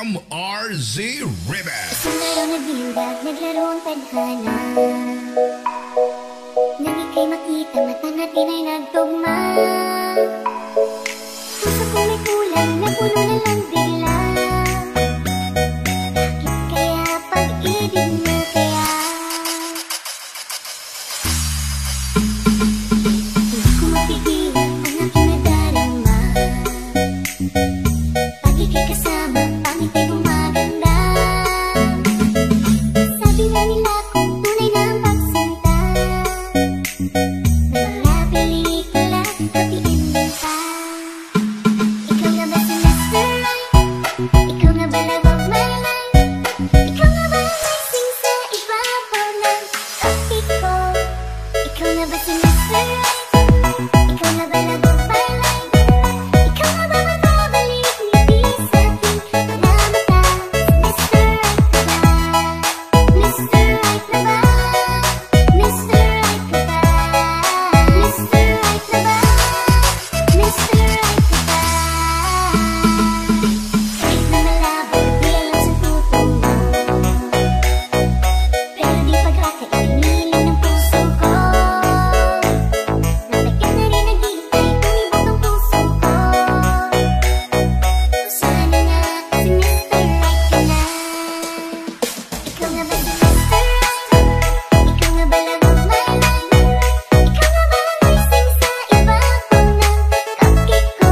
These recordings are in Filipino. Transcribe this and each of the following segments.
MRZ Remix. Isang araw nagdilag, naglaro ang tadhana. Nang ika'y makita, mata natin ay nagtugma. Puso kong may kulang, napuno na lang bigla. Bakit kaya pag-ibig mo kaya? Hindi ko mapigilan ang aking nadarama. Pag ika'y kasama, pangit ay gumaganda. Sabi nga nila kung tunay na ang pagsinta, ng mga pelikula, hatiin mo pa. Ikaw nga ba si Mr. Right? Ikaw nga ba love of my life? Ikaw nga ba amazing sa ibabaw ng kape ko? Ikaw nga ba si Mr. Right? Ikaw nga ba love of my life? Ikaw nga ba magbabalik ngiti sa aking mga mata? Mr. Right ka ba? Mr. Right na ba? Mr. Right ka ba? Mr. Right na ba? Mr. Right ka ba? Kahit na malabo, di alam sa puto mo, pero di pag-rakay ay niling ng puso ko. Natagal na rin naghihintay, tumibok ang puso ko. Sana nga si Mr. Right ka na. Ikaw nga ba si Mr. Right? Ikaw nga ba love of my life? Ikaw nga ba amazing sa ibabaw ng kape ko?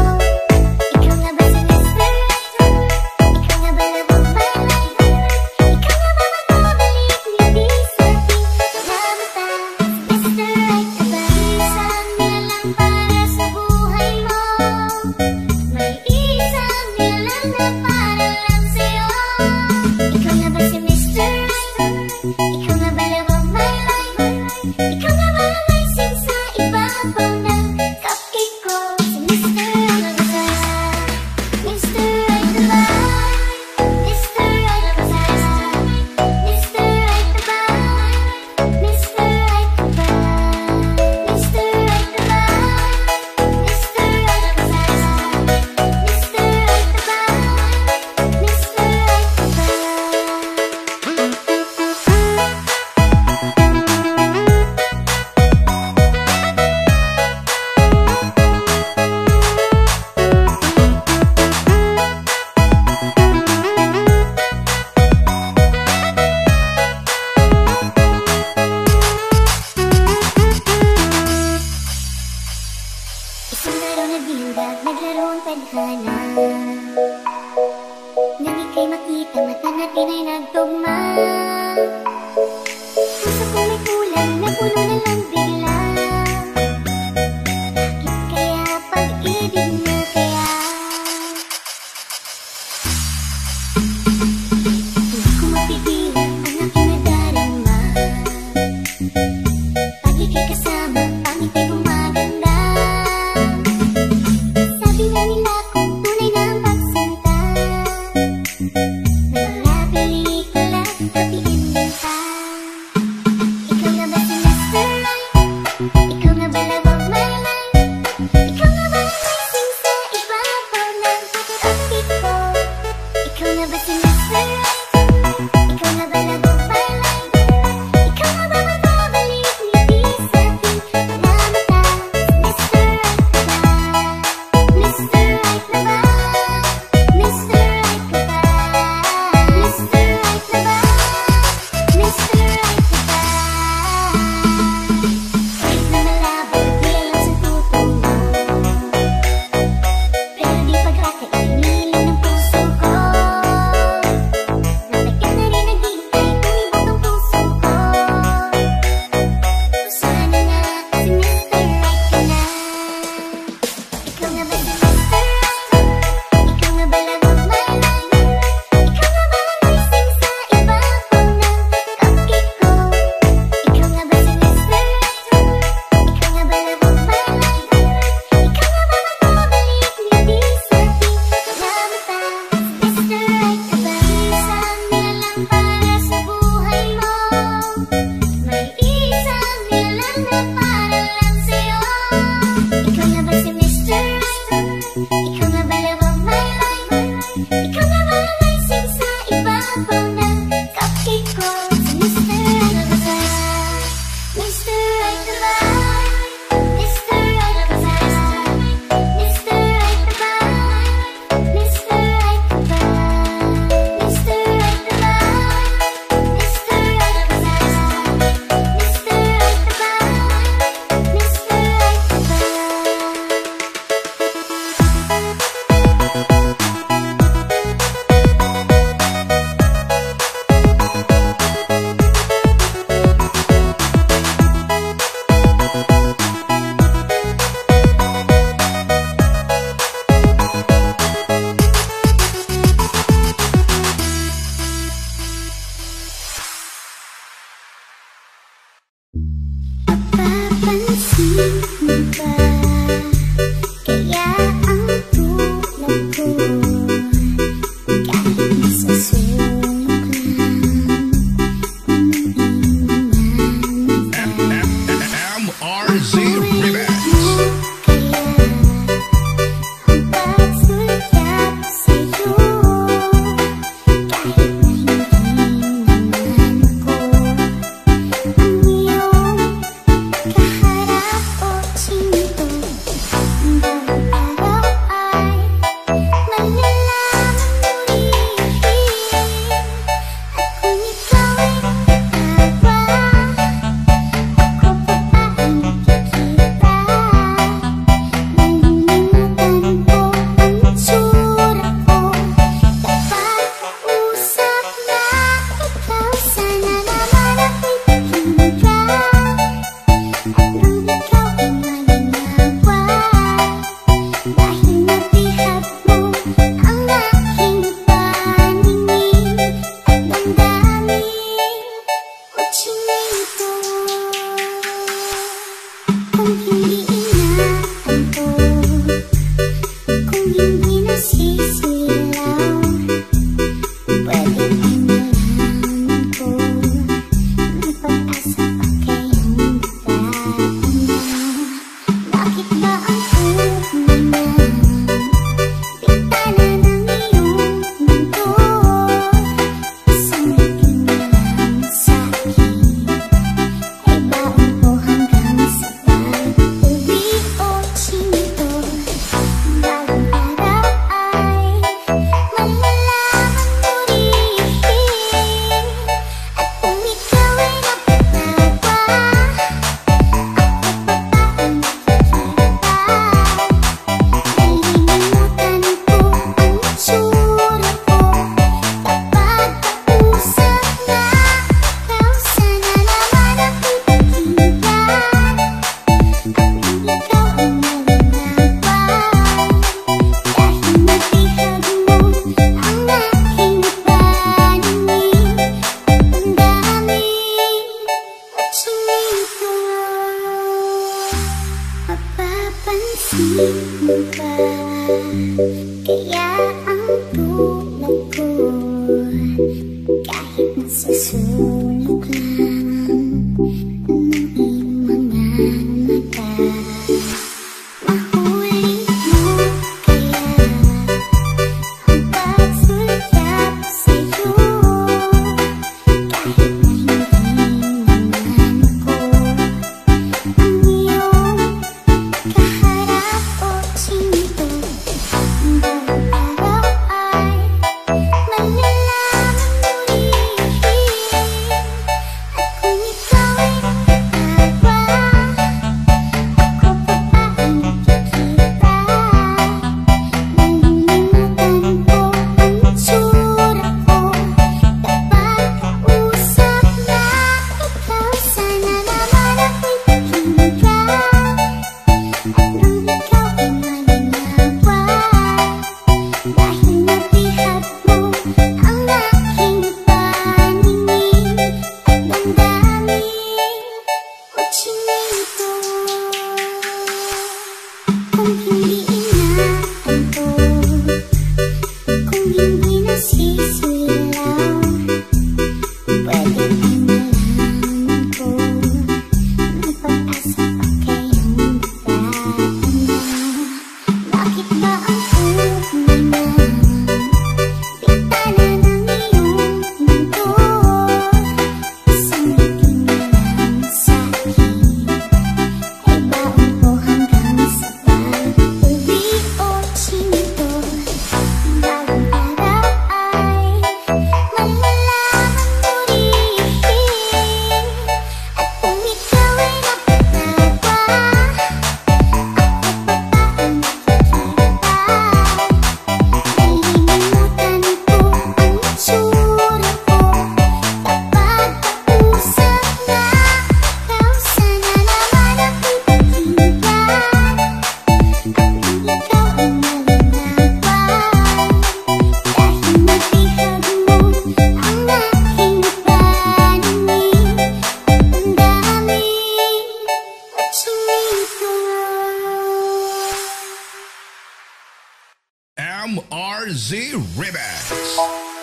Ikaw nga ba si Mr. Right? Ikaw nga ba love of my life? Ikaw nga ba magbabalik ngiti sa aking mga mata? Mr. Right ka ba? Isang nilalang para sa buhay mo. May isang nilalang na para lang sa'yo. Ikaw nga ba si Mr. Right? Ikaw nga ba love of my life? Ikaw nga ba amazing sa ibabaw ng kape ko? Si Mr. Right ka ba? Mr. Right na ba? Mr. Right ka ba? Mr. Right na ba? Mr. Right ka ba? Mr. Right na ba? Mr. Right ka ba? Mr. Right na ba? Mr. Right ka ba? Isang araw nagdilag, naglaro ang tadhana. Nang ika'y makita, mata natin ay nagtugma. Puso kong may kulang, napuno na lang bigla. Bakit kaya pag-ibig mo kaya? Hindi ko mapigilan ang aking nadarama. Pag ika'y kasama, pangit ay gumaganda. Sabi nga nila kung tunay na ang pagsinta, ng mga pelikula, hatiin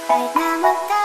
Kahit na magka